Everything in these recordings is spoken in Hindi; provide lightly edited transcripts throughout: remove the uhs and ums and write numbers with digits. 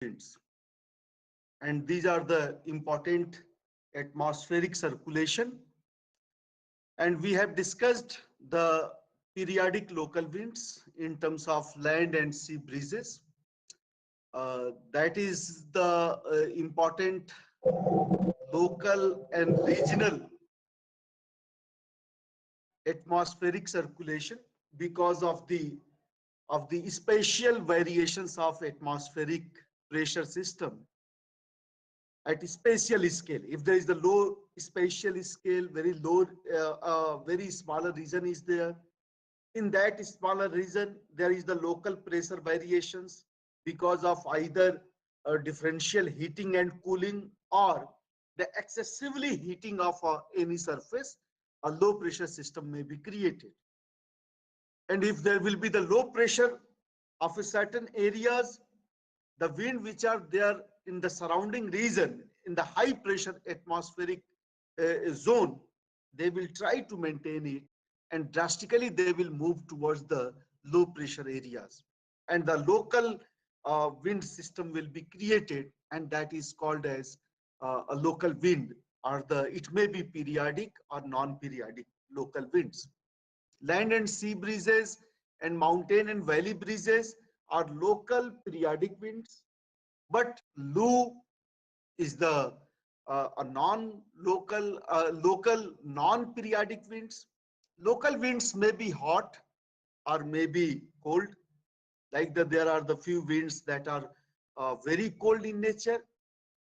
winds, and these are the important atmospheric circulation. And we have discussed the periodic local winds in terms of land and sea breezes. That is the important local and regional atmospheric circulation because of the spatial variations of atmospheric pressure system at spatial scale. If there is the low spatial scale, very low, very smaller region is there. In that smaller region, there is the local pressure variations because of either differential heating and cooling or the excessively heating of any surface. A low pressure system may be created. And if there will be the low pressure of a certain areas, the wind which are there in the surrounding region, in the high pressure atmospheric zone, they will try to maintain it, and drastically they will move towards the low pressure areas. And the local wind system will be created, and that is called as a local wind, or it may be periodic or non-periodic local winds. Land and sea breezes and mountain and valley breezes are local periodic winds, but Lu is the a non-local, local non-periodic winds. Local winds may be hot or may be cold. Like there are the few winds that are very cold in nature,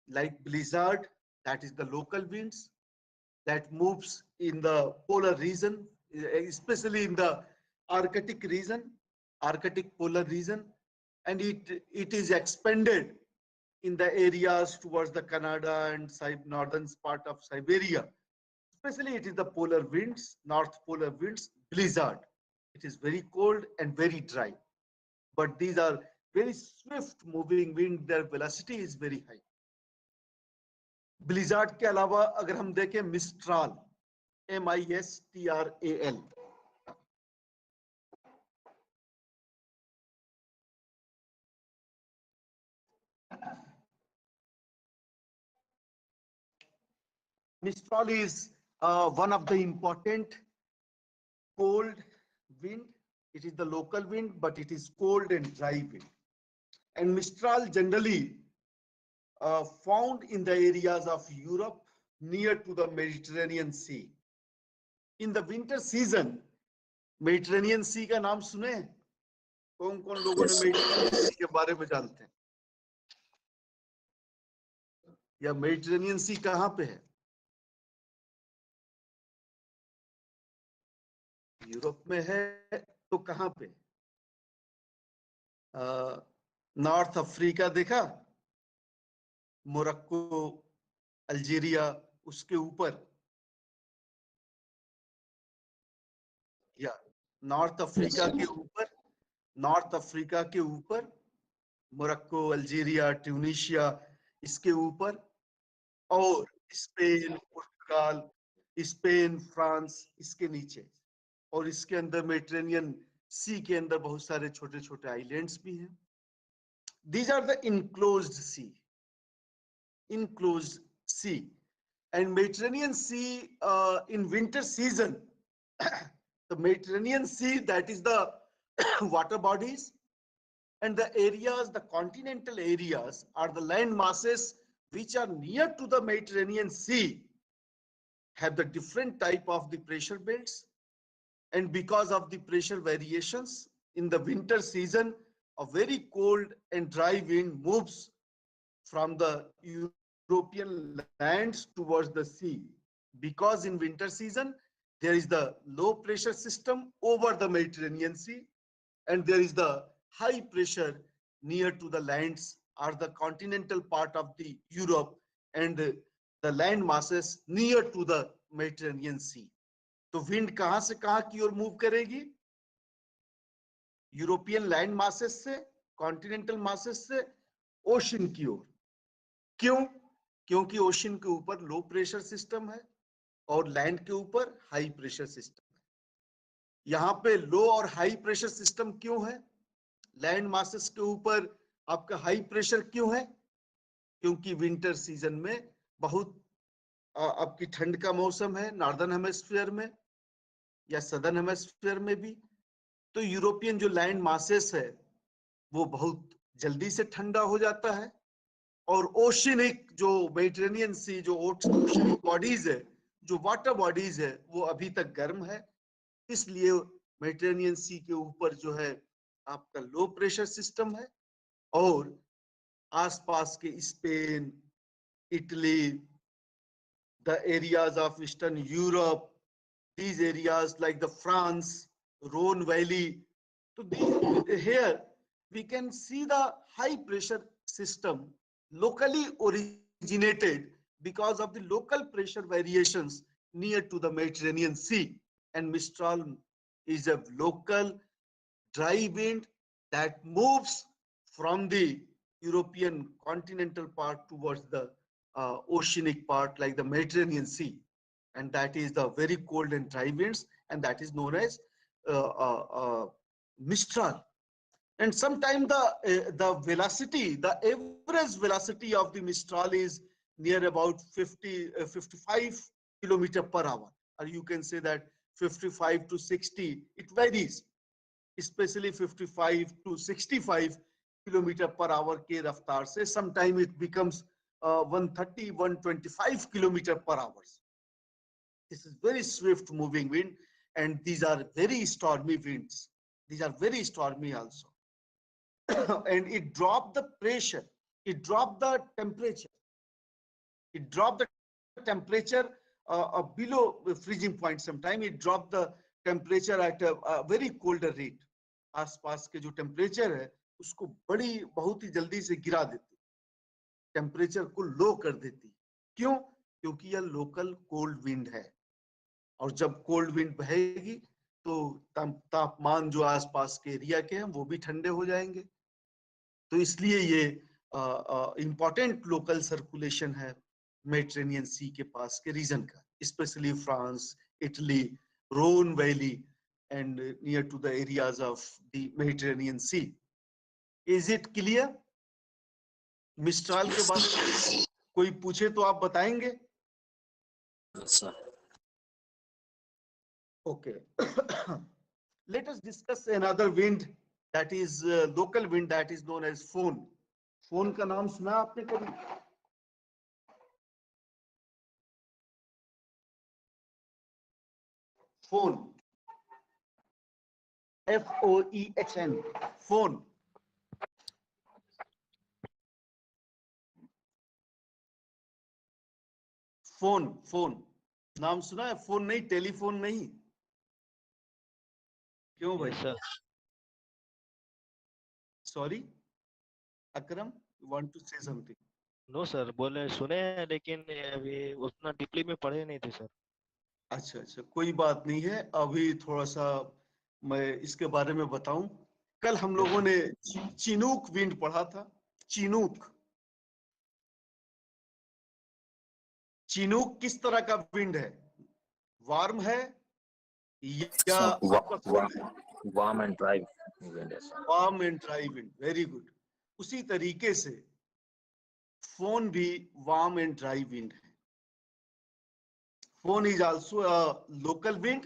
like blizzard. That is the local winds that moves in the polar region, especially in the Arctic region, Arctic polar region, and it is expanded in the areas towards the Canada and northern part of Siberia. Especially it is the polar winds, north polar winds, blizzard. It is very cold and very dry. But these are very swift moving wind, their velocity is very high. Blizzard के अलावा अगर हम देखें मिस्ट्राल, MISTRAL, Mistral is one of the important cold wind. It is the local wind, but it is cold and dry wind. And Mistral generally found in the areas of Europe near to the Mediterranean Sea. In the winter season, Mediterranean Sea का नाम सुने? कौन कौन लोगों ने Mediterranean Sea के बारे में जानते हैं? या Mediterranean Sea कहाँ पे है? यूरोप में है तो कहाँ पे? नॉर्थ अफ्रीका देखा, मोरक्को, अल्जीरिया, उसके ऊपर, या नॉर्थ अफ्रीका के ऊपर, नॉर्थ अफ्रीका के ऊपर, मोरक्को, अल्जीरिया, ट्यूनीशिया, इसके ऊपर, और स्पेन, पुर्तगाल, स्पेन, फ्रांस इसके नीचे, और इसके अंदर मेडिटेरेनियन सी के अंदर बहुत सारे छोटे छोटे आइलैंड्स भी हैं. These are the enclosed sea, enclosed sea. And Mediterranean Sea in winter season, the Mediterranean Sea, that is the water bodies, and the areas, the continental areas, are the land masses which are near to the Mediterranean Sea, have the different type of the pressure belts. And because of the pressure variations in the winter season, a very cold and dry wind moves from the European lands towards the sea. Because in winter season, there is the low pressure system over the Mediterranean Sea, and there is the high pressure near to the lands or the continental part of the Europe and the land masses near to the Mediterranean Sea. तो विंड कहां से कहां की ओर मूव करेगी? यूरोपियन लैंड मासेस से, कॉन्टिनेंटल मासेस से ओशन की ओर. क्यों? क्योंकि ओशन के ऊपर लो प्रेशर सिस्टम है और लैंड के ऊपर हाई प्रेशर सिस्टम है. यहाँ पे लो और हाई प्रेशर सिस्टम क्यों है? लैंड मासेस के ऊपर आपका हाई प्रेशर क्यों है? क्योंकि विंटर सीजन में बहुत आपकी ठंड का मौसम है नॉर्दर्न हेमिस्फीयर में या सदर्न हेमिस्फीयर में भी, तो यूरोपियन जो लैंड मासेस है वो बहुत जल्दी से ठंडा हो जाता है, और ओशनिक जो मेडिटेरेनियन सी जो ओशनिक बॉडीज है, जो वाटर बॉडीज है, वो अभी तक गर्म है, इसलिए मेडिटेरेनियन सी के ऊपर जो है आपका लो प्रेशर सिस्टम है, और आसपास के Spain, Italy, the areas of Eastern Europe, these areas like the France, Rhone Valley. So here we can see the high pressure system locally originated because of the local pressure variations near to the Mediterranean Sea. And Mistral is a local dry wind that moves from the European continental part towards the oceanic part like the Mediterranean Sea, and that is the very cold and dry winds, and that is known as Mistral. And sometimes the velocity, the average velocity of the Mistral is near about 55 kilometer per hour, or you can say that 55 to 60. It varies, especially 55 to 65 kilometre per hour के रफ्तार से sometime it becomes 130 125 kilometer per hour. This is very swift moving wind, and these are very stormy winds. These are very stormy also. And it dropped the pressure, it dropped the temperature, it dropped the temperature below the freezing point. Sometime it dropped the temperature at a very colder rate. आसपास के जो टेम्परेचर है उसको बड़ी बहुत ही जल्दी से गिरा देती, टेम्परेचर को लो कर देती। क्यों? क्योंकि यह लोकल कोल्ड विंड है, और जब कोल्ड विंड बहेगी तो तापमान जो आसपास के एरिया के हैं वो भी ठंडे हो जाएंगे। तो इसलिए ये इंपॉर्टेंट लोकल सर्कुलेशन है मेडिटेरेनियन सी के पास के रीजन का, specially France, Italy, Rhone valley and near to the areas of the Mediterranean Sea. Is it clear? मिस्ट्राल के बारे में कोई पूछे तो आप बताएंगे? Sir. Okay. Let us discuss another wind, that is local wind, that is known as Fohn. Fohn का नाम सुना आपने कभी? Fohn, F-O-E-H-N, Fohn. फोन नाम सुना है? फोन नहीं, टेलीफोन नहीं। क्यों भाई? Sorry Akram, you want to say something? No sir, बोले सुने हैं लेकिन अभी उतना डीपली में पढ़े नहीं थे सर। अच्छा, कोई बात नहीं है, अभी थोड़ा सा मैं इसके बारे में बताऊं। कल हम लोगों ने चिनूक विंड पढ़ा था। चिनूक किस तरह का विंड है? वार्म है या वार्म एंड ड्राई विंड है? Warm and dry wind, very good. उसी तरीके से फोन भी वार्म एंड ड्राई विंड है। Fohn is also a local wind,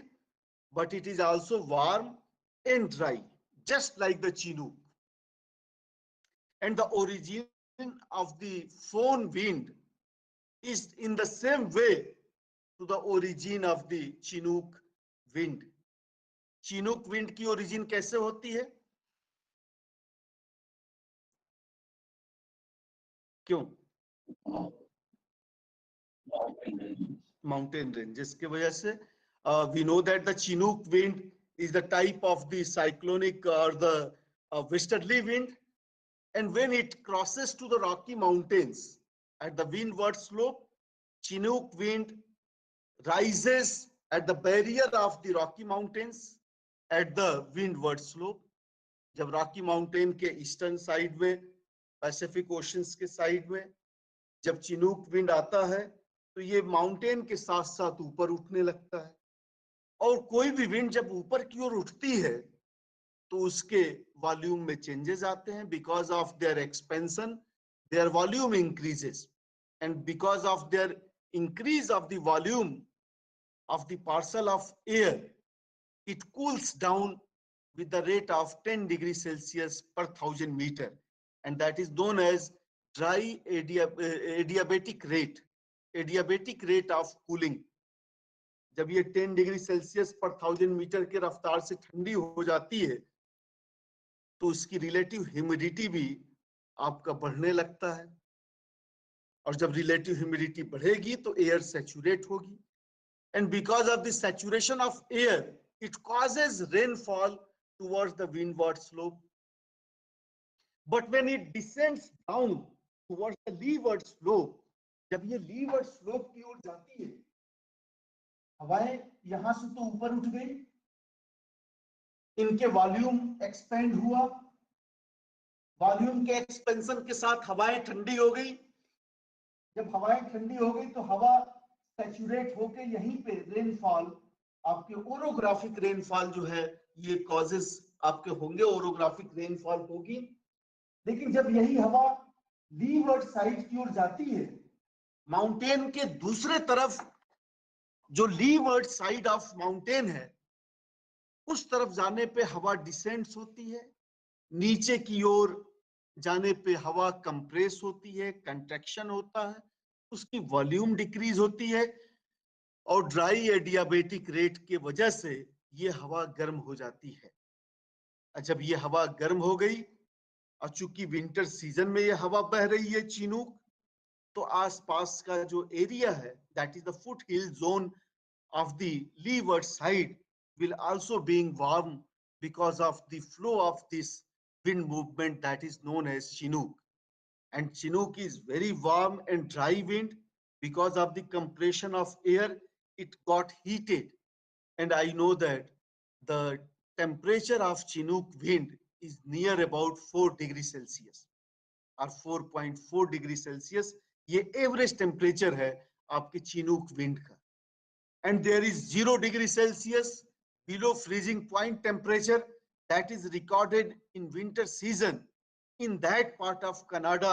but it is also warm and dry, just like the Chinook. And the origin of the Fohn wind is in the same way to the origin of the Chinook wind. Chinook wind की origin कैसे होती है? क्यों? Mountain range, जिसके वजह से we know that the Chinook wind is the type of the cyclonic or the westerly wind, and when it crosses to the Rocky Mountains at the windward slope, Chinook wind rises at the barrier of the Rocky Mountains at the windward slope. जब रॉकी माउंटेन के ईस्टर्न साइड में, पैसिफिक ओशंस के साइड में जब चिनूक विंड आता है तो ये माउंटेन के साथ साथ ऊपर उठने लगता है, और कोई भी विंड जब ऊपर की ओर उठती है तो उसके वॉल्यूम में चेंजेस आते हैं. Because of their expansion their volume increases, and because of their increase of the volume of the parcel of air, it cools down with the rate of 10 degrees Celsius per 1000 meter, and that is known as dry adiabatic rate. Adiabatic rate of cooling. जब ये 10 डिग्री सेल्सियस पर 1000 मीटर के रफ्तार से ठंडी हो जाती है तो उसकी रिलेटिव ह्यूमिडिटी भी आपका बढ़ने लगता है, और जब रिलेटिव ह्यूमिडिटी बढ़ेगी तो एयर सैचुरेट होगी, and because of the saturation of air it causes rainfall towards the windward slope. But when it descends down towards the leeward slope, जब ये लीवर्ड स्लोप की ओर जाती है, हवाएं यहां से तो ऊपर उठ गई, इनके वॉल्यूम एक्सपेंड हुआ, वॉल्यूम के एक्सपेंशन के साथ हवाएं ठंडी हो गई. जब हवाएं ठंडी हो गई तो हवा सैचुरेट होके यहीं पे रेनफॉल, आपके ओरोग्राफिक रेनफॉल जो है ये कॉजेस आपके होंगे, ओरोग्राफिक रेनफॉल होगी. लेकिन जब यही हवा लीवर्ड साइड की ओर जाती है, माउंटेन के दूसरे तरफ जो लीवर्ड साइड ऑफ माउंटेन है उस तरफ जाने पे हवा डिसेंड्स होती है, नीचे की ओर जाने पे हवा कंप्रेस होती है, कंट्रैक्शन होता है, उसकी वॉल्यूम डिक्रीज होती है, और ड्राई एडियाबेटिक रेट के वजह से ये हवा गर्म हो जाती है. जब ये हवा गर्म हो गई और चूंकि विंटर सीजन में ये हवा बह रही है चिनूक, तो आसपास का जो एरिया है that is the foot hill zone of the levered side will also being warm because of the flow of this wind movement that is known as Chinook. And Chinook is very warm and dry wind. Because of the compression of air, it got heated. And I know that the temperature of Chinook wind is near about 4 degrees Celsius or 4.4 degrees Celsius. ये average temperature है आपके Chinook wind का. And there is 0 degrees Celsius below freezing point temperature that is recorded in winter season in that part of Canada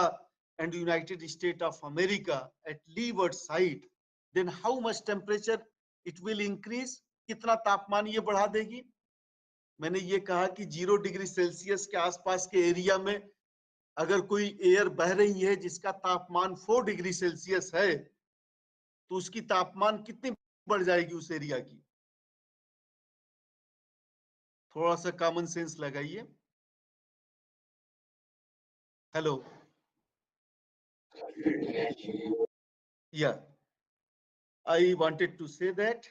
and United States of America at leeward side. Then how much temperature it will increase? कितना तापमान ये बढ़ा देगी? मैंने ये कहा कि 0 डिग्री सेल्सियस के आसपास के एरिया में अगर कोई एयर बह रही है जिसका तापमान 4 डिग्री सेल्सियस है तो उसकी तापमान कितनी बढ़ जाएगी उस एरिया की? थोड़ा सा कॉमन सेंस लगाइए. Hello, yeah, I wanted to say that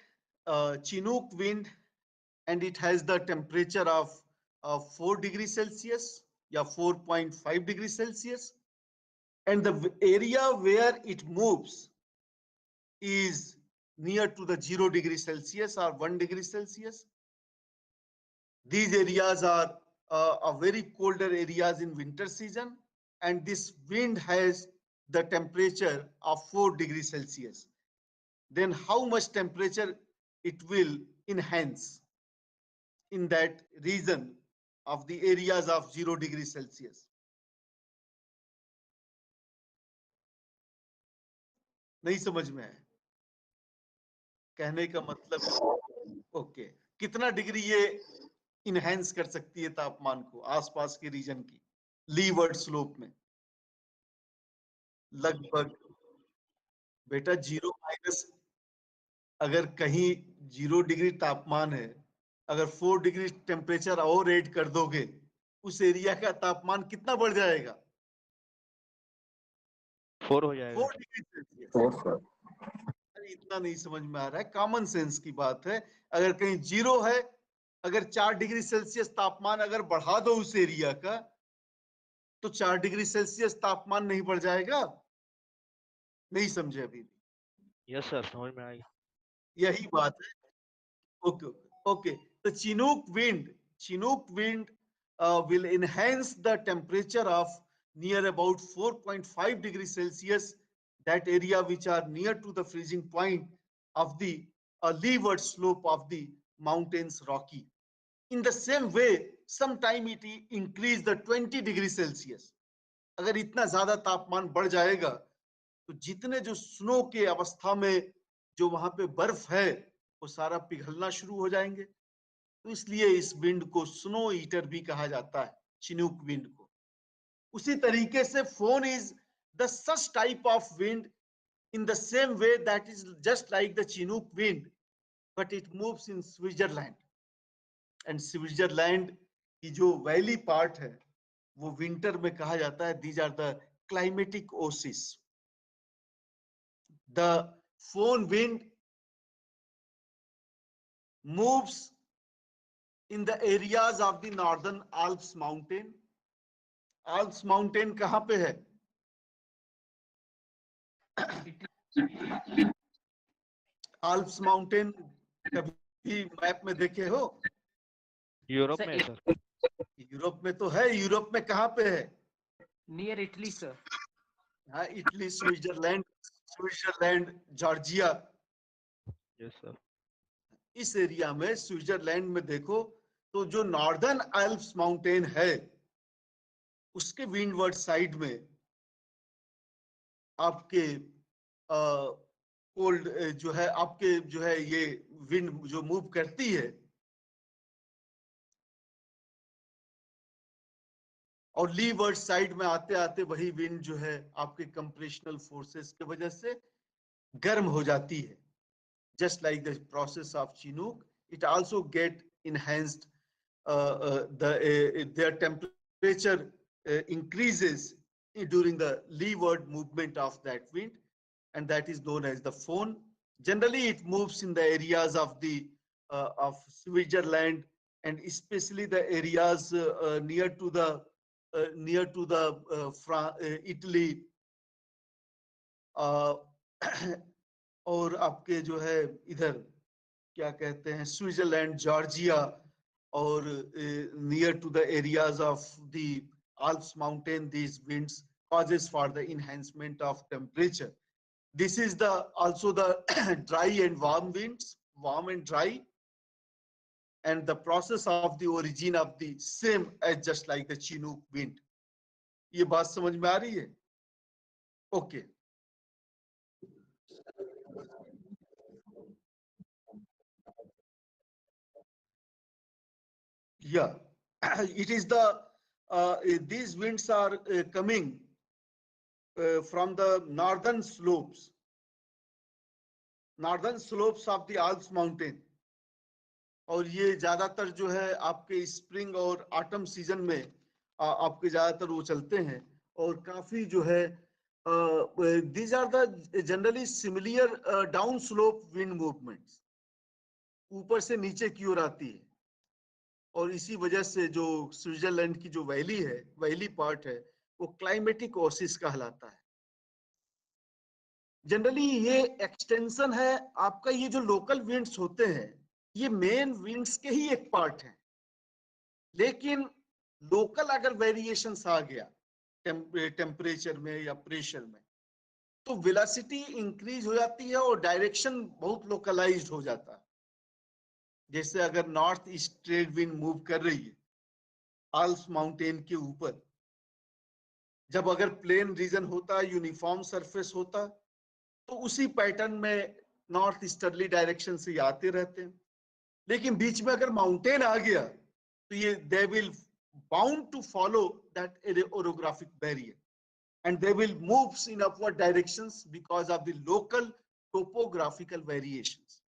Chinook wind, and it has the temperature of 4 degrees Celsius, yeah, 4.5 degrees Celsius, and the area where it moves is near to the 0 degree Celsius or 1 degree Celsius. These areas are very colder areas in winter season, and this wind has the temperature of 4 degrees Celsius. Then how much temperature it will enhance in that region of the areas of 0 degrees Celsius? नहीं समझ में आया कहने का मतलब. ओके, कितना डिग्री ये इनहेंस कर सकती है तापमान को आसपास के रीजन की लीवर्ड स्लोप में? लगभग बेटा 0 माइनस, अगर कहीं 0 डिग्री तापमान है, अगर 4 डिग्री टेम्परेचर और ऐड कर दोगे उस एरिया का तापमान कितना बढ़ जाएगा? 4 हो जाएगा. 4 डिग्री सेल्सियस. अरे इतना नहीं समझ में आ रहा है, कॉमन सेंस की बात है. अगर कहीं 0 है, अगर 4 डिग्री सेल्सियस तापमान अगर बढ़ा दो उस एरिया का, तो 4 डिग्री सेल्सियस तापमान नहीं बढ़ जाएगा? नहीं समझे अभी भी? यस सर, समझ में आ गया. यही बात है. Okay okay. The Chinook wind will enhance the temperature of near about 4.5 degrees Celsius, that area which are near to the freezing point of the leeward slope of the mountains Rocky. In the same way, sometime it increase the 20 degree Celsius. अगर इतना ज्यादा तापमान बढ़ जाएगा तो जितने जो स्नो के अवस्था में जो वहां पे बर्फ है वो सारा पिघलना शुरू हो जाएंगे। तो इसलिए इस विंड को स्नो ईटर भी कहा जाता है, चिनूक विंड को। उसी तरीके से phone is the such type of wind in the same way that is just like the Chinook wind, but it moves in Switzerland. And Switzerland की जो वैली पार्ट है वो विंटर में कहा जाता है these are the climatic oases. The Fohn wind moves in the areas of the northern Alps mountain. Alps mountain कहाँ पे है? आल्प्स माउंटेन कभी मैप में देखे हो? यूरोप में सर। यूरोप में तो है। यूरोप में कहाँ पे है? Near Italy sir. हाँ, Italy, Switzerland, Georgia, yes sir. इस एरिया में स्विट्जरलैंड में देखो तो जो नॉर्दर्न आल्प्स माउंटेन है उसके विंडवर्ड साइड में आपके कोल्ड जो है आपके जो है ये विंड जो मूव करती है और लीवर्ड साइड में आते आते वही विंड जो है आपके कंप्रेशनल फोर्सेस की वजह से गर्म हो जाती है। Just like the process of Chinook, it also get enhanced their temperature increases during the leeward movement of that wind, and that is known as the Fohn. Generally it moves in the areas of the of Switzerland and especially the areas near to the Italy और आपके जो है इधर क्या कहते हैं स्विट्जरलैंड, जॉर्जिया और near to the areas of the Alps mountain, these winds causes for the enhancement of temperature. This is the also the dry and warm winds, warm and dry, and the process of the origin of the same as just like the Chinook wind. ये बात समझ में आ रही है? Okay. Yeah, it is the these winds are coming from the northern slopes of the Alps mountain, और ये ज्यादातर जो है आपके स्प्रिंग और ऑटम सीजन में आपके ज्यादातर वो चलते हैं और काफी जो है these are the generally similar down slope wind movements, ऊपर से नीचे की ओर आती है और इसी वजह से जो स्विट्जरलैंड की जो वैली है, वैली पार्ट है, वो क्लाइमेटिक ओसिस कहलाता है। जनरली ये एक्सटेंशन है आपका, ये जो लोकल विंड्स होते हैं ये मेन विंड्स के ही एक पार्ट है, लेकिन लोकल अगर वेरिएशंस आ गया टेम्परेचर में या प्रेशर में तो वेलोसिटी इंक्रीज हो जाती है और डायरेक्शन बहुत लोकलाइज्ड हो जाता है। जैसे अगर north east trade wind move कर रही है आल्प्स माउंटेन के ऊपर, जब अगर प्लेन रीजन होता, यूनिफॉर्म सरफेस होता, तो उसी पैटर्न में नॉर्थ ईस्टर्ली डायरेक्शन से आते रहते हैं। लेकिन बीच में अगर माउंटेन आ गया तो ये they will bound to follow that orographic barrier and they will move in upward directions because of the local topographical variations,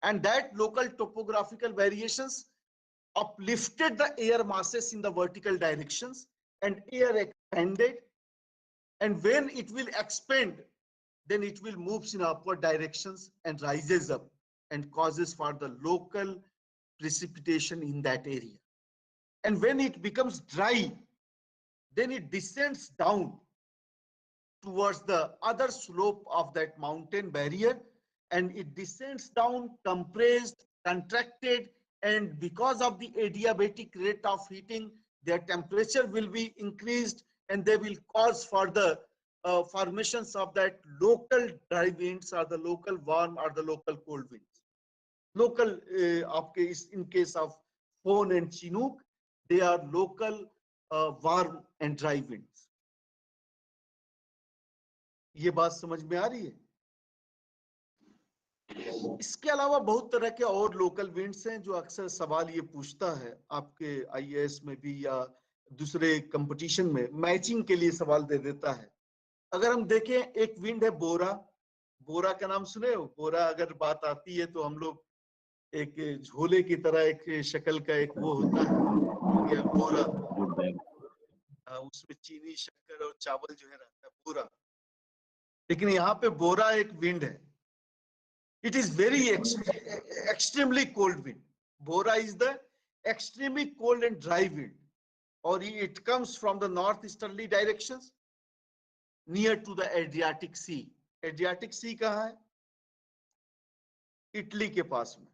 and that local topographical variations uplifted the air masses in the vertical directions and air expanded, and when it will expand then it will move in upward directions and rises up and causes for the local precipitation in that area, and when it becomes dry then it descends down towards the other slope of that mountain barrier, and it descends down compressed, contracted, and because of the adiabatic rate of heating, their temperature will be increased and they will cause for the formations of that local dry winds or the local warm or the local cold winds. Local in case of Fohn and Chinook, they are local warm and dry winds. ये बात समझ में आ रही है? इसके अलावा बहुत तरह के और लोकल विंड्स हैं जो अक्सर सवाल ये पूछता है आपके आईएएस में भी या दूसरे कंपटीशन में मैचिंग के लिए सवाल दे देता है। अगर हम देखें, एक विंड है बोरा। बोरा का नाम सुने हो? बोरा अगर बात आती है तो हम लोग एक झोले की तरह एक शक्ल का एक वो होता है, ये बोरा, उसमें चीनी शक्कर और चावल जो है रहता है, बोरा। लेकिन यहाँ पे बोरा एक विंड है। It is very extremely cold wind. Bora is the extremely cold and dry wind, or it comes from the northeasterly directions near to the Adriatic Sea. Adriatic Sea कहाँ है? इटली के पास में.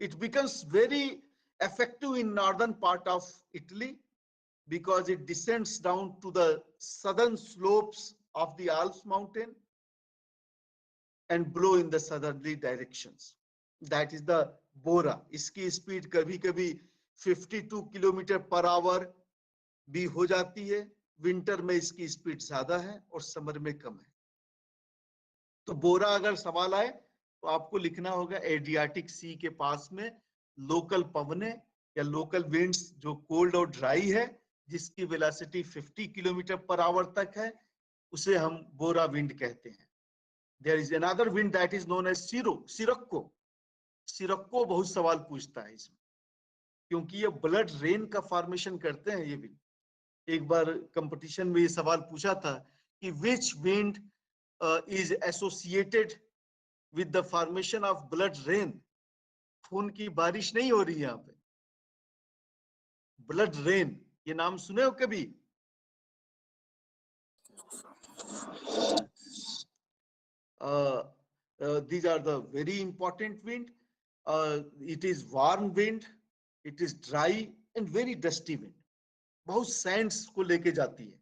It becomes very effective in northern part of Italy because it descends down to the southern slopes of the Alps mountain and blow in the southerly directions. That is the Bora. इसकी स्पीड कभी कभी 52 किलोमीटर पर आवर भी हो जाती है। विंटर में इसकी स्पीड ज्यादा है और समर में कम है। तो बोरा अगर सवाल आए तो आपको लिखना होगा एड्रियाटिक सी के पास में लोकल पवने या लोकल विंड्स जो कोल्ड और ड्राई है, जिसकी वेलोसिटी 50 किलोमीटर पर आवर तक है, उसे हम बोरा विंड कहते हैं। There is another wind that is known as Sirocco. Sirocco बहुत सवाल पूछता है इसमें, क्योंकि ये ब्लड रेन का फॉर्मेशन करते हैं ये विंड। एक बार कंपटीशन में ये सवाल पूछा था कि which wind is associated with the formation of blood rain. खून की बारिश नहीं हो रही है यहाँ पे, ब्लड रेन, ये नाम सुने हो कभी? These are the very important wind. It is warm wind, it is dry and very dusty wind. बहुत सैंड्स को लेके जाती है,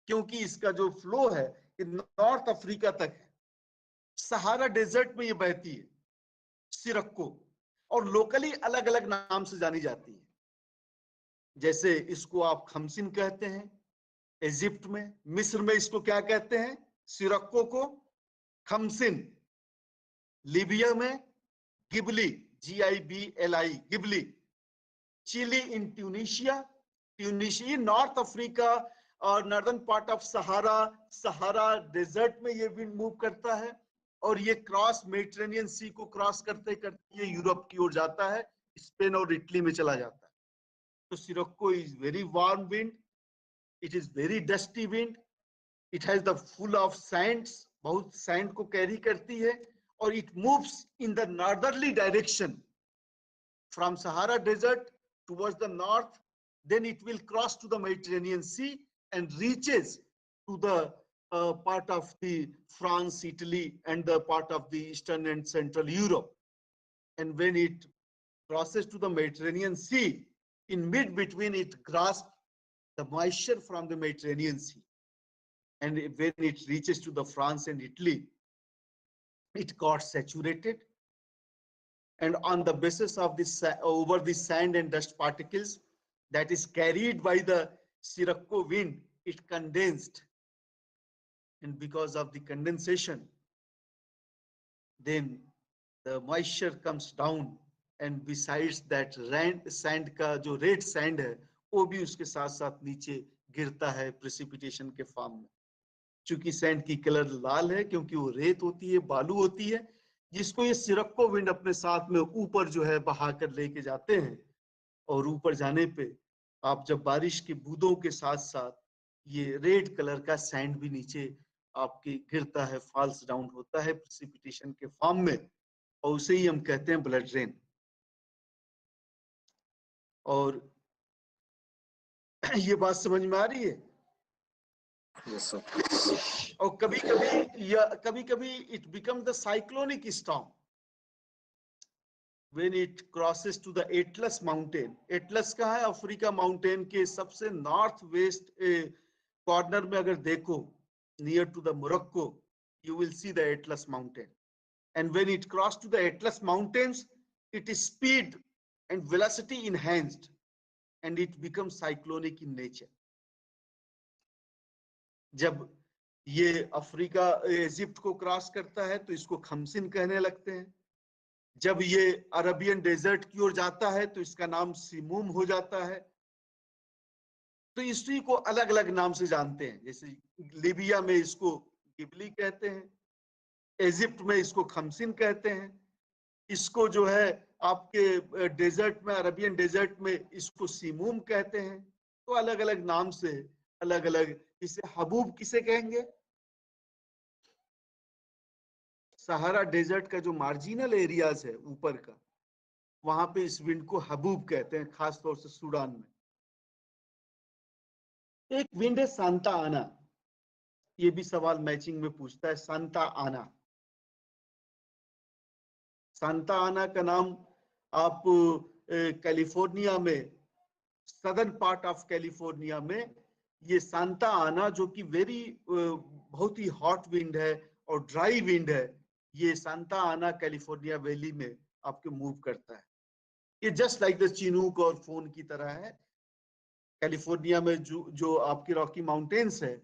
क्योंकि इसका जो फ्लो है ये नॉर्थ अफ्रीका तक है। सहारा डेजर्ट में ये बहती है सिरक्को, और लोकली अलग अलग नाम से जानी जाती है। जैसे इसको आप खमसिन कहते हैं इजिप्ट में, मिस्र में इसको क्या कहते हैं? सिरक्को को खमसिन, लीबिया में ghibli, GIBLI, ghibli, chili in Tunisia, Tunisia, North Africa और northern part of Sahara desert में ये विंड मूव करता है, और ये क्रॉस मेडिटेरेनियन सी को क्रॉस करते करते ये यूरोप की ओर जाता है, स्पेन और इटली में चला जाता है। तो sirocco is very warm wind, it is very dusty wind, it has the full of sands, बहुत सैंड को कैरी करती है, और it moves in the northerly direction from Sahara desert towards the north, then it will cross to the Mediterranean Sea and reaches to the part of the France, Italy, and the part of the Eastern and Central Europe. And when it crosses to the Mediterranean Sea, in mid-between it grasps the moisture from the Mediterranean Sea. And when it reaches to the France and Italy, it got saturated. And on the basis of this, over the sand and dust particles that is carried by the Sirocco wind, it condensed. And because of the condensation, then the moisture comes down, and besides that sand का जो red sand है वो भी उसके साथ साथ नीचे गिरता है precipitation के फॉर्म में। चूंकि सैंड की कलर लाल है क्योंकि वो रेत होती है, बालू होती है, जिसको ये सिरक्को विंड अपने साथ में ऊपर जो है बहा कर लेके जाते हैं, और ऊपर जाने पे आप जब बारिश की बूंदों के साथ साथ ये रेड कलर का सैंड भी नीचे आपके गिरता है, फॉल्स डाउन होता है प्रेसिपिटेशन के फॉर्म में, और उसे ही हम कहते हैं ब्लड रेन। और ये बात समझ में आ रही है? Yes, sir. और कभी कभी it becomes the cyclonic storm when it crosses to the Atlas mountain. Atlas कहाँ है? अफ्रीका माउंटेन के सबसे नॉर्थ वेस्ट कॉर्नर में अगर देखो, near to the Morocco, you will see the Atlas mountain. And when it crosses to the Atlas mountains, it is speed and velocity enhanced. and it becomes cyclonic in nature. जब ये अफ्रीका इजिप्ट को क्रॉस करता है तो इसको खमसिन कहने लगते हैं। जब ये अरबियन डेजर्ट की ओर जाता है तो इसका नाम सिमूम हो जाता है। तो इसी को अलग अलग नाम से जानते हैं, जैसे लीबिया में इसको गिबली कहते हैं, इजिप्ट में इसको खमसिन कहते हैं, इसको जो है आपके डेजर्ट में, अरबियन डेजर्ट में इसको सिमूम कहते हैं। तो अलग अलग नाम से अलग अलग, इसे हबूब किसे कहेंगे? सहारा डेजर्ट का जो मार्जिनल एरियाज है ऊपर का, वहां पे इस विंड को हबूब कहते हैं, खास तौर से सूडान में। एक विंड है सांता आना, ये भी सवाल मैचिंग में पूछता है। सांता आना, सांता आना का नाम आप कैलिफोर्निया में, सदर्न पार्ट ऑफ कैलिफोर्निया में ये सांता आना, जो कि बहुत ही हॉट विंड है और ड्राई विंड है, ये सांता आना कैलिफोर्निया वैली में आपके मूव करता है। ये जस्ट लाइक द चिनूक और फोन की तरह है। कैलिफोर्निया में जो आपकी रॉकी माउंटेन्स है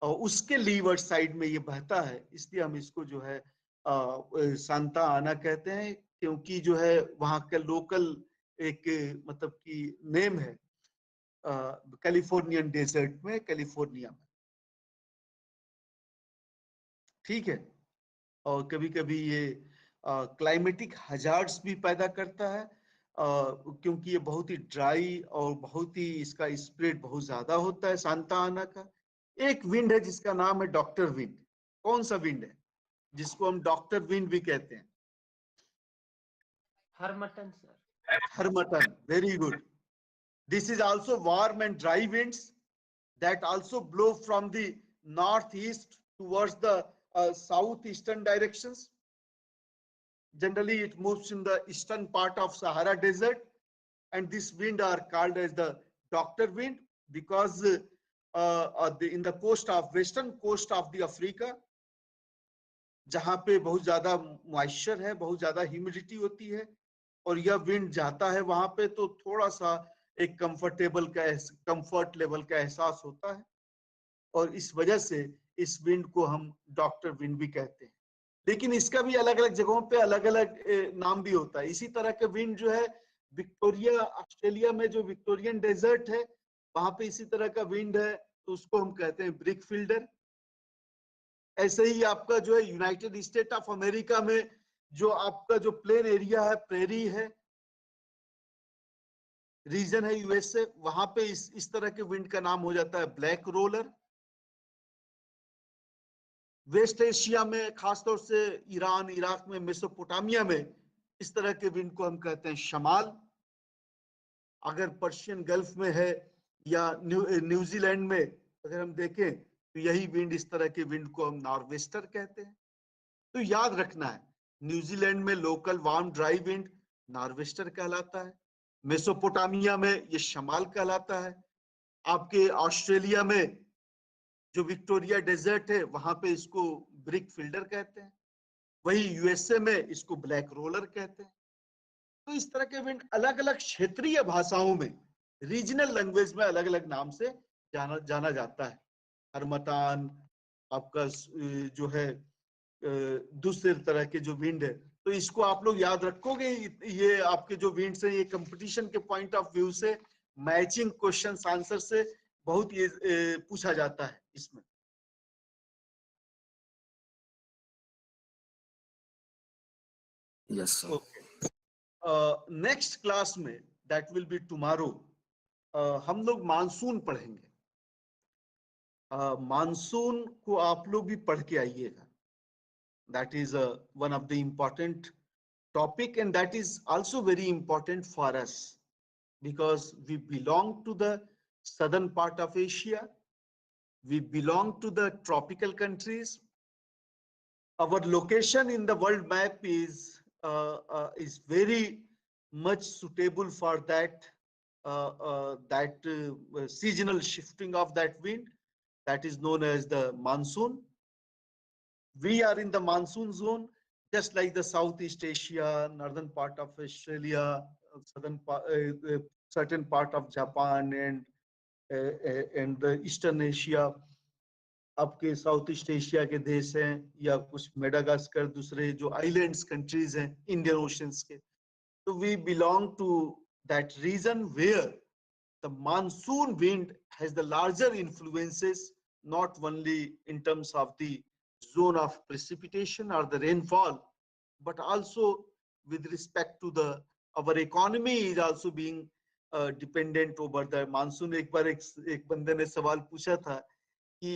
और उसके लीवर्ड साइड में ये बहता है, इसलिए हम इसको जो है सांता आना कहते हैं, क्योंकि जो है वहाँ का लोकल एक मतलब कि नेम है कैलिफोर्नियन डेजर्ट में, कैलिफोर्निया में। ठीक है। और कभी कभी ये क्लाइमेटिक हजार्ड्स भी पैदा करता है, क्योंकि ये बहुत ही ड्राई और बहुत ही इसका स्प्रेड बहुत ज्यादा होता है सांता आना का। एक विंड है जिसका नाम है डॉक्टर विंड। कौन सा विंड है जिसको हम डॉक्टर विंड भी कहते हैं? हरमटन sir. Harmattan, very good. This is also warm and dry winds that also blow from the northeast towards the southeastern directions. Generally, it moves in the eastern part of Sahara Desert, and this wind are called as the doctor wind because in the coast of western coast of the Africa, जहाँ पे बहुत ज्यादा मॉइस्चर है, बहुत ज्यादा ह्यूमिडिटी होती है, और यह विंड जाता है वहां पे तो थोड़ा सा एक कंफर्ट लेवल का एहसास होता है, और इस वजह से इस विंड को हम डॉक्टर विंड भी कहते हैं। लेकिन इसका भी अलग अलग जगहों पे अलग अलग नाम भी होता है। इसी तरह के विंड जो है विक्टोरिया, ऑस्ट्रेलिया में जो विक्टोरियन डेजर्ट है, वहां पे इसी तरह का विंड है, तो उसको हम कहते हैं ब्रिक फील्डर। ऐसे ही आपका जो है यूनाइटेड स्टेट ऑफ अमेरिका में जो आपका जो प्लेन एरिया है, प्रेरी है, रीजन है यूएस से, वहां पे इस तरह के विंड का नाम हो जाता है ब्लैक रोलर। वेस्ट एशिया में, खासतौर से ईरान, इराक में, मेसोपोटामिया में, इस तरह के विंड को हम कहते हैं शमाल। अगर पर्शियन गल्फ में है या न्यूजीलैंड में अगर हम देखें तो यही विंड, इस तरह के विंड को हम नॉर्वेस्टर कहते हैं। तो याद रखना है, न्यूजीलैंड में local warm dry wind nor'wester कहलाता है, मेसोपोटामिया में ये शमाल कहलाता है, आपके ऑस्ट्रेलिया में जो विक्टोरिया डेजर्ट है वहां पे इसको ब्रिक फील्डर कहते हैं, वही यूएसए में इसको ब्लैक रोलर कहते हैं। तो इस तरह के विंड अलग अलग क्षेत्रीय भाषाओं में, रीजनल लैंग्वेज में अलग अलग नाम से जाना जाता है। हरमतान आपका जो है दूसरे तरह के जो विंड है, तो इसको आप लोग याद रखोगे। ये आपके जो विंड्स हैं, ये कंपटीशन के पॉइंट ऑफ व्यू से, मैचिंग क्वेश्चन आंसर से बहुत ये पूछा जाता है इसमें। Yes, sir. नेक्स्ट क्लास में, दैट विल बी टुमारो, हम लोग मानसून पढ़ेंगे। मानसून को आप लोग भी पढ़ के आइएगा। That is one of the important topic, and that is also very important for us because we belong to the southern part of Asia. We belong to the tropical countries. Our location in the world map is very much suitable for that seasonal shifting of that wind that is known as the monsoon. We are in the monsoon zone, just like the Southeast Asia, northern part of Australia, certain part of Japan and the Eastern Asia, आपके साउथ ईस्ट एशिया के देश हैं या कुछ मेडागास्कर दूसरे जो आइलैंड्स कंट्रीज हैं इंडियन ओशंस के, तो we belong to that region where the monsoon wind has the larger influences, not only in terms of the zone of precipitation or the rainfall, but also with respect to the our economy is also being dependent over the monsoon. एक बार एक बंदे ने सवाल पूछा था कि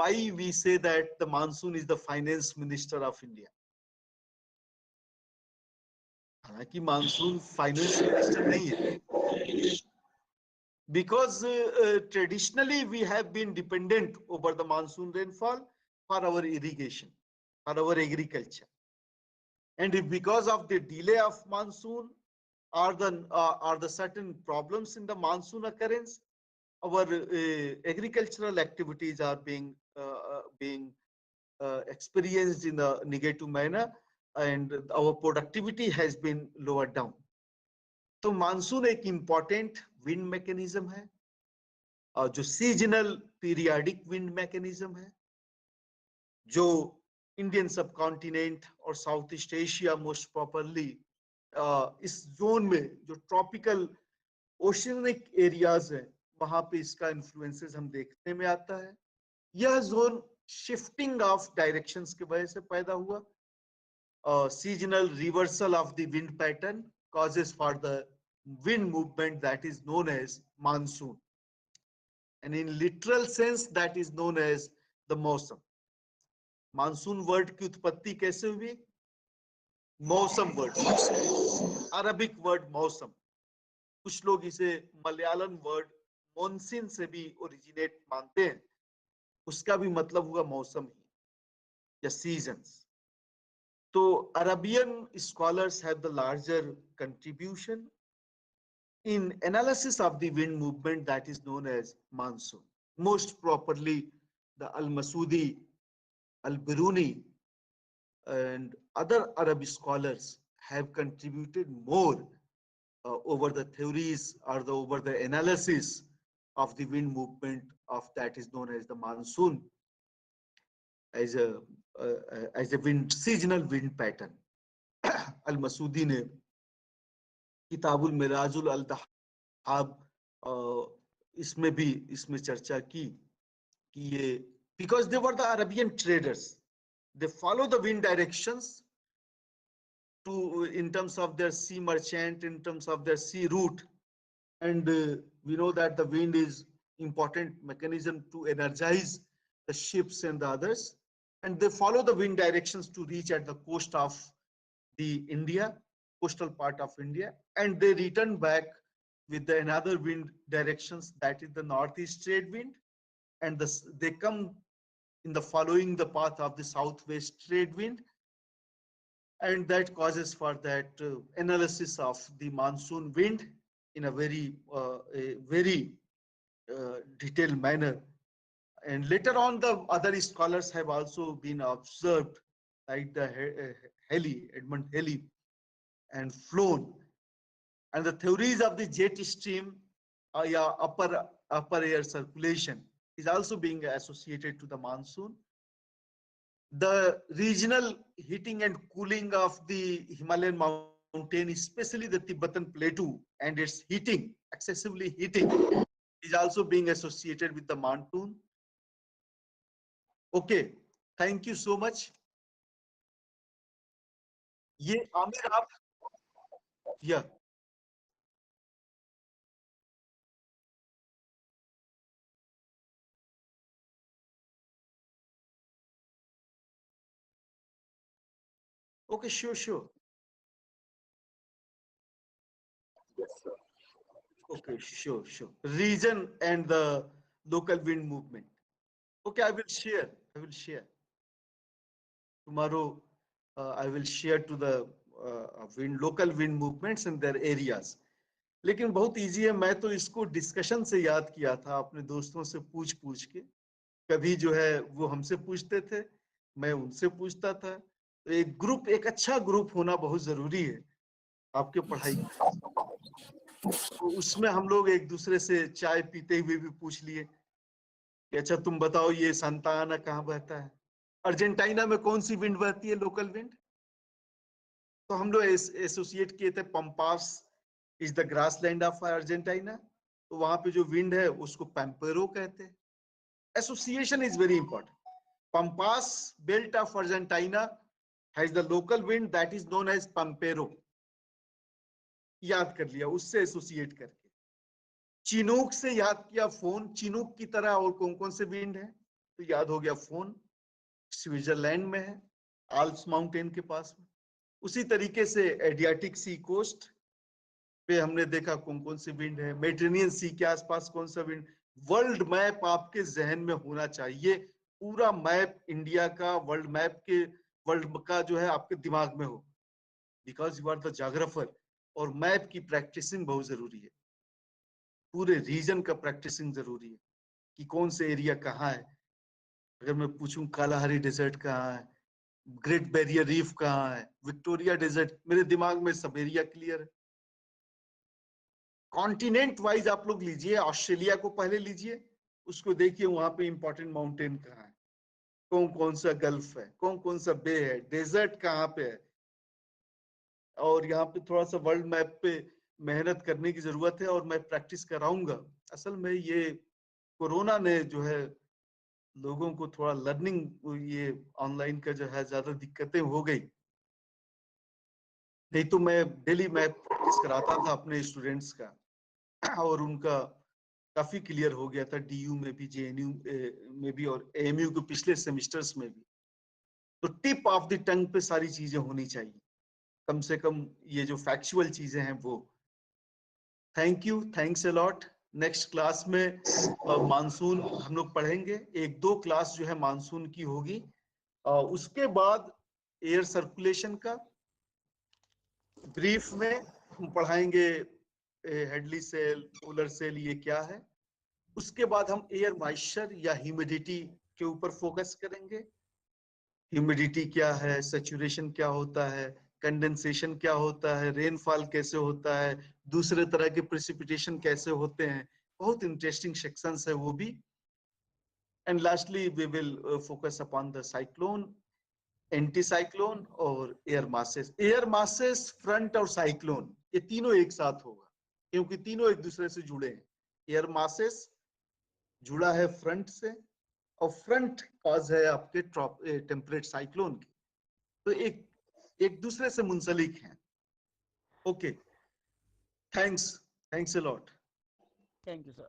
why we say that the monsoon is the finance minister of India. हालांकि मानसून फाइनेंस मिनिस्टर नहीं है, because traditionally we have been dependent over the monsoon rainfall for our irrigation, for our agriculture, and if because of the delay of monsoon or the certain problems in the monsoon occurrence, our agricultural activities are being experienced in a negative manner, and our productivity has been lowered down. तो मानसून एक इम्पॉर्टेंट विंड मैकेनिज्म है, और जो सीजनल पीरियाडिक विंड मैकेनिज्म है, जो इंडियन सब कॉन्टिनेंट और south East Asia most properly इस जोन में जो ट्रॉपिकल ओशियनिक एरियाज है वहां पे इसका इन्फ्लुएंसेस हम देखने में आता है। यह जोन शिफ्टिंग ऑफ डायरेक्शंस की वजह से पैदा हुआ। Seasonal reversal of the wind pattern causes for the wind movement that is known as monsoon, and in literal sense that is known as the मौसम। मानसून वर्ड की उत्पत्ति कैसे हुई? मौसम वर्ड, अरबिक वर्ड मौसम। कुछ लोग इसे मलयालम वर्ड मॉनसून से भी ओरिजिनेट मानते हैं, उसका भी मतलब हुआ मौसम ही या seasons. So Arabian scholars have the larger contribution in analysis of the wind movement that is known as monsoon. Most properly, the Al-Masudi, Al-Biruni, and other Arabic scholars have contributed more over the theories or over the analysis of the wind movement of that is known as the monsoon as a wind seasonal wind pattern. Al-Masudi ने किताबुल मिराजुल अल-दहाब इसमें चर्चा की कि ये because they were the Arabian traders, they follow the wind directions to in terms of their sea merchant, in terms of their sea route, and we know that the wind is important mechanism to energize the ships and the others, and they follow the wind directions to reach at the coast of the India, coastal part of India, and they return back with another wind directions, that is the northeast trade wind, and they come in the following the path of the southwest trade wind, and that causes for that analysis of the monsoon wind in a very detailed manner. And later on, the other scholars have also been observed, like the Edmund Halley and Flown, and the theories of the jet stream upper air circulation is also being associated to the monsoon. The regional heating and cooling of the Himalayan mountain, especially the Tibetan plateau, and its heating, excessively heating, is also being associated with the monsoon. Okay, thank you so much. ये आमिर आप, yeah. Okay, sure. Yes, sir. Okay, sure. Region and the local wind movement. Okay, I will share. Tomorrow, I will share to the local wind movements in their areas. लेकिन बहुत इजी है, मैं तो इसको डिस्कशन से याद किया था, अपने दोस्तों से पूछ के। कभी जो है वो हमसे पूछते थे, मैं उनसे पूछता था। तो एक अच्छा ग्रुप होना बहुत जरूरी है आपके पढ़ाई। तो उसमें हम लोग एक दूसरे से चाय पीते हुए भी पूछ लिए कि अच्छा तुम बताओ ये सांता आना कहाँ बहता है, अर्जेंटीना में कौन सी विंड बहती है, लोकल विंड। तो हम लोग एसोसिएट किए थे pampas is the grassland of Argentina, तो वहां पे जो विंड है उसको पैम्पेरो कहते हैं। Association is very important. Pampas belt of Argentina has the local wind that is known as pampero, याद कर लिया उससे एसोसिएट करके। चिनूक से याद किया फोन, चिनूक की तरह और कौन कौन से विंड है, तो याद हो गया फोन, स्विट्जरलैंड में है, आल्प्स माउंटेन के पास में। उसी तरीके से एडियाटिक सी कोस्ट पे हमने देखा कौन कौन सी विंड है, मेडिटेरेनियन सी के आसपास कौन सा विंड। वर्ल्ड मैप आपके जहन में होना चाहिए, पूरा मैप इंडिया का, वर्ल्ड मैप के, वर्ल्ड का जो है आपके दिमाग में हो, because you are the geographer. और मैप की प्रैक्टिसिंग बहुत जरूरी है, पूरे रीजन का प्रैक्टिसिंग जरूरी है कि कौन से एरिया कहाँ है। अगर मैं पूछूं कालाहारी डेजर्ट कहाँ है, ग्रेट बैरियर रीफ कहाँ है, विक्टोरिया डेजर्ट, मेरे दिमाग में सब एरिया क्लियर है। कॉन्टिनेंट वाइज आप लोग लीजिए, ऑस्ट्रेलिया को पहले लीजिए, उसको देखिए वहां पे इंपॉर्टेंट माउंटेन कहाँ है, कौन कौन सा गल्फ है, कौन कौन सा बे है, डेजर्ट कहाँ पे है। और यहाँ पे थोड़ा सा वर्ल्ड मैप पे मेहनत करने की जरूरत है, और मैं प्रैक्टिस कराऊंगा। असल में ये कोरोना ने जो है लोगों को थोड़ा लर्निंग, ये ऑनलाइन का जो है ज्यादा दिक्कतें हो गई, नहीं तो मैं डेली मैप प्रैक्टिस कराता था अपने स्टूडेंट्स का, और उनका काफी क्लियर हो गया था, डीयू में भी, जेएनयू में भी, और एएमयू के पिछले सेमेस्टर्स में भी। तो टिप ऑफ द टंग पे सारी चीजें होनी चाहिए, कम से कम ये जो फैक्चुअल चीजें हैं वो। Thank you, thanks a lot. Next class में मानसून हम लोग पढ़ेंगे, एक दो क्लास जो है मानसून की होगी, उसके बाद एयर सर्कुलेशन का ब्रीफ में हम पढ़ाएंगे, हेडली सेल, पोलर सेल ये क्या है। उसके बाद हम एयर मॉइस्चर या ह्यूमिडिटी के ऊपर फोकस करेंगे। ह्यूमिडिटी क्या है, सैचुरेशन क्या होता है, कंडेंसेशन क्या होता है, रेनफॉल कैसे होता है, दूसरे तरह के प्रेसिपिटेशन कैसे होते हैं, बहुत इंटरेस्टिंग सेक्शंस है वो भी। And lastly we will focus upon the cyclone, anti cyclone और air masses. Air masses, front और साइक्लोन, ये तीनों एक साथ होगा क्योंकि तीनों एक दूसरे से जुड़े हैं। एयर मासेस जुड़ा है फ्रंट से, और फ्रंट कॉज है आपके टेम्परेट साइक्लोन की, तो एक एक दूसरे से मुंसलिक हैं। Okay, thanks, thanks a lot. Thank you, sir.